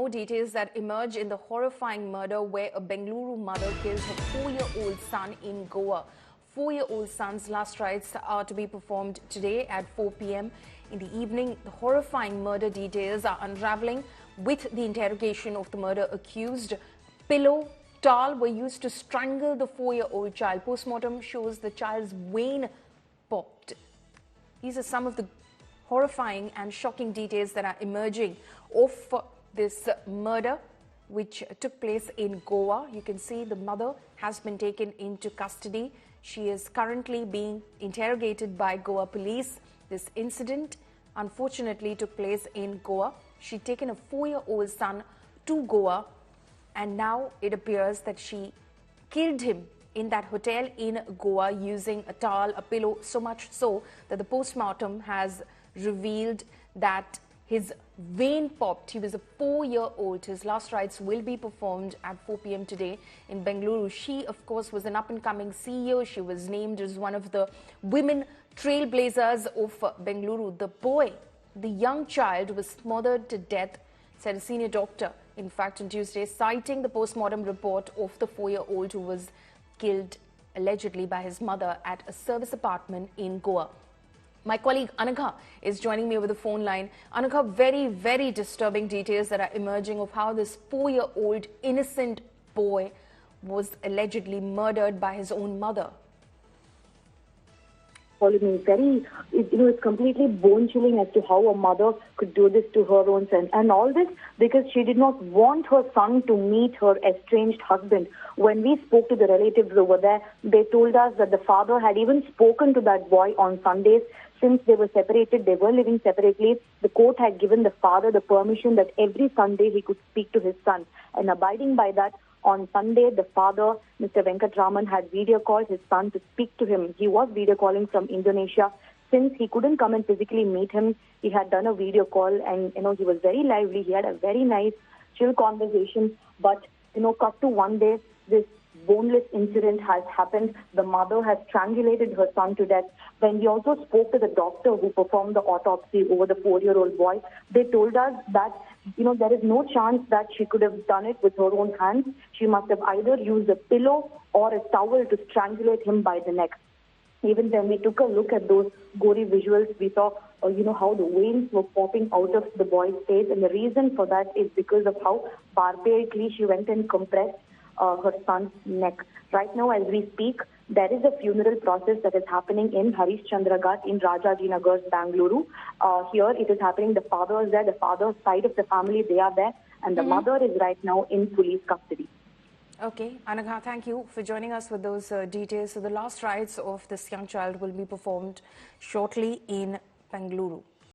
more details that emerge in the horrifying murder where a Bengaluru mother kills her 4-year-old son in Goa. 4-year-old son's last rites are to be performed today at 4 p.m. in the evening. The horrifying murder details are unraveling with the interrogation of the murder accused. Pillow, towel were used to strangle the 4-year-old child. Postmortem shows the child's vein popped. These are some of the horrifying and shocking details that are emerging of this murder which took place in Goa. You can see the mother has been taken into custody. She is currently being interrogated by Goa police. This incident unfortunately took place in Goa. She'd taken a 4-year-old son to Goa and now it appears that she killed him in that hotel in Goa using a towel, a pillow, so much so that the postmortem has revealed that his vein popped. He was a 4-year-old. His last rites will be performed at 4 p.m. today in Bengaluru. She, of course, was an up-and-coming CEO. She was named as one of the women trailblazers of Bengaluru. The boy, the young child, was smothered to death, said a senior doctor, in fact, on Tuesday, citing the postmortem report of the 4-year-old who was killed allegedly by his mother at a service apartment in Goa. My colleague Anagha is joining me over the phone line. Anagha, very disturbing details that are emerging of how this 4-year-old innocent boy was allegedly murdered by his own mother. It's completely bone-chilling as to how a mother could do this to her own son. And all this because she did not want her son to meet her estranged husband. When we spoke to the relatives over there, they told us that the father had even spoken to that boy on Sundays. Since they were separated, they were living separately, the court had given the father the permission that every Sunday he could speak to his son. And abiding by that, on Sunday, the father, Mr. Venkatraman, had video called his son to speak to him. He was video calling from Indonesia. Since he couldn't come and physically meet him, he had done a video call and, he was very lively. He had a very nice, chill conversation. But, cut to one day, this boneless incident has happened. The mother has strangulated her son to death. When we also spoke to the doctor who performed the autopsy over the 4-year-old boy, they told us that, there is no chance that she could have done it with her own hands. She must have either used a pillow or a towel to strangulate him by the neck. Even when we took a look at those gory visuals, we saw, how the veins were popping out of the boy's face. And the reason for that is because of how barbarically she went and compressed her son's neck. Right now, as we speak, there is a funeral process that is happening in Harishchandra Ghat in Rajajinagar, Bengaluru. Here it is happening. The father is there. The father's side of the family, they are there. And the mother is right now in police custody. Okay, Anagha, thank you for joining us with those details. So the last rites of this young child will be performed shortly in Bengaluru.